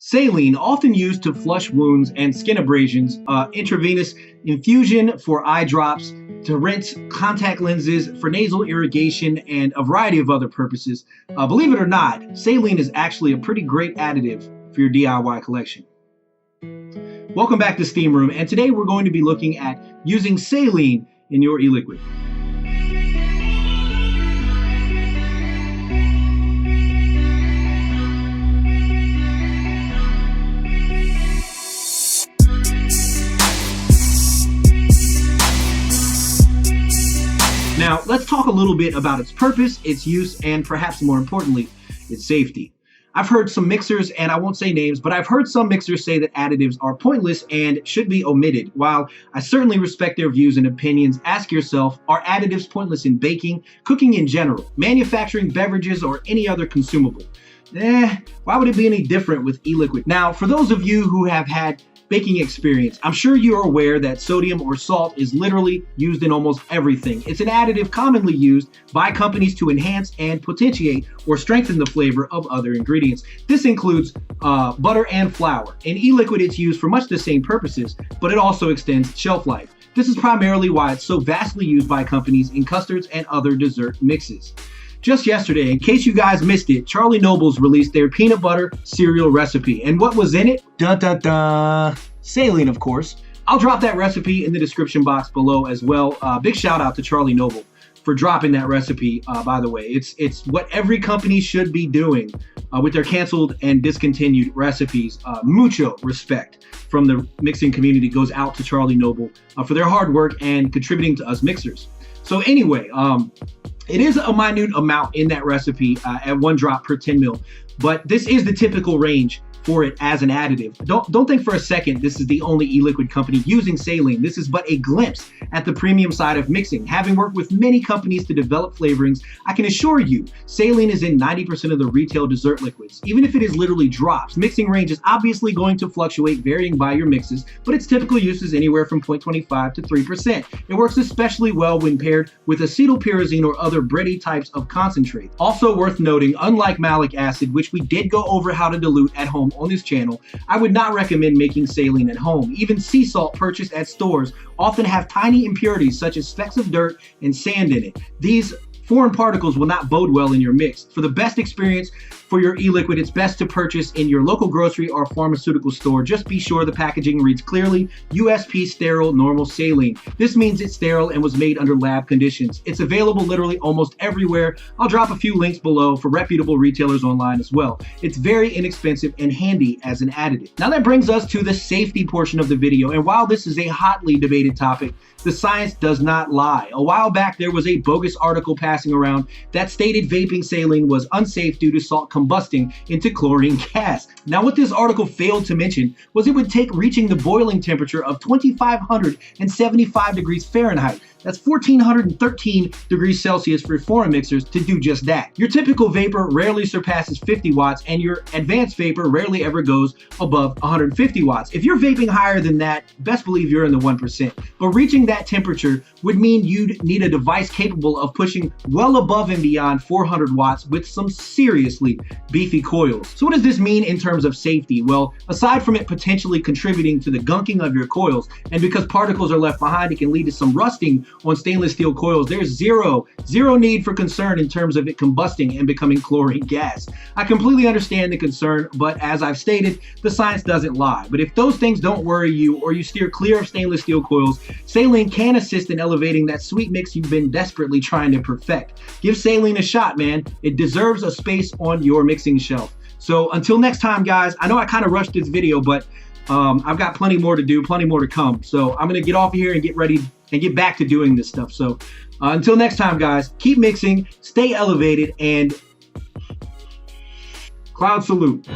Saline, often used to flush wounds and skin abrasions, intravenous infusion for eye drops, to rinse contact lenses, for nasal irrigation, and a variety of other purposes. Believe it or not, saline is actually a pretty great additive for your DIY collection. Welcome back to Steam Room, and today we're going to be looking at using saline in your e-liquid. Now, let's talk a little bit about its purpose, its use, and perhaps more importantly, its safety. I've heard some mixers, and I won't say names, but I've heard some mixers say that additives are pointless and should be omitted. While I certainly respect their views and opinions, ask yourself, are additives pointless in baking, cooking in general, manufacturing beverages, or any other consumable? Why would it be any different with e-liquid? Now, for those of you who have had baking experience, I'm sure you're aware that sodium or salt is literally used in almost everything. It's an additive commonly used by companies to enhance and potentiate or strengthen the flavor of other ingredients. This includes butter and flour. In e-liquid, it's used for much the same purposes, but it also extends shelf life. This is primarily why it's so vastly used by companies in custards and other dessert mixes. Just yesterday, in case you guys missed it, Charlie Noble's released their peanut butter cereal recipe. And what was in it? Dun dun dun. Saline, of course. I'll drop that recipe in the description box below as well. Big shout out to Charlie Noble for dropping that recipe, by the way. It's what every company should be doing with their canceled and discontinued recipes. Mucho respect from the mixing community goes out to Charlie Noble for their hard work and contributing to us mixers. So anyway, it is a minute amount in that recipe at 1 drop per 10 mil, but this is the typical range for it as an additive. Don't think for a second this is the only e-liquid company using saline. This is but a glimpse at the premium side of mixing. Having worked with many companies to develop flavorings, I can assure you saline is in 90% of the retail dessert liquids. Even if it is literally drops, mixing range is obviously going to fluctuate varying by your mixes, but its typical use is anywhere from 0.25 to 3%. It works especially well when paired with acetylpyrazine or other bready types of concentrate. Also worth noting, unlike malic acid, which we did go over how to dilute at home on this channel, I would not recommend making saline at home. Even sea salt purchased at stores often have tiny impurities such as specks of dirt and sand in it. These foreign particles will not bode well in your mix. For the best experience for your e-liquid, it's best to purchase in your local grocery or pharmaceutical store. Just be sure the packaging reads clearly, USP Sterile Normal Saline. This means it's sterile and was made under lab conditions. It's available literally almost everywhere. I'll drop a few links below for reputable retailers online as well. It's very inexpensive and handy as an additive. Now that brings us to the safety portion of the video, and while this is a hotly debated topic, the science does not lie. A while back, there was a bogus article passing around that stated vaping saline was unsafe due to salt combusting into chlorine gas. Now, what this article failed to mention was it would take reaching the boiling temperature of 2,575 degrees Fahrenheit. That's 1,413 degrees Celsius for foreign mixers to do just that. Your typical vapor rarely surpasses 50 watts, and your advanced vapor rarely ever goes above 150 watts. If you're vaping higher than that, best believe you're in the 1%. But reaching that temperature would mean you'd need a device capable of pushing well above and beyond 400 watts with some seriously beefy coils. So what does this mean in terms of safety? Well, aside from it potentially contributing to the gunking of your coils, and because particles are left behind, it can lead to some rusting on stainless steel coils, there's zero need for concern in terms of it combusting and becoming chlorine gas. I completely understand the concern, but as I've stated, the science doesn't lie. But if those things don't worry you, or you steer clear of stainless steel coils, saline can assist in elevating that sweet mix you've been desperately trying to perfect. Give saline a shot, man. It deserves a space on your mixing shelf. So until next time, guys, I know I kind of rushed this video, but I've got plenty more to do, plenty more to come. So I'm going to get off of here and get ready and get back to doing this stuff. So until next time, guys, keep mixing, stay elevated, and cloud salute.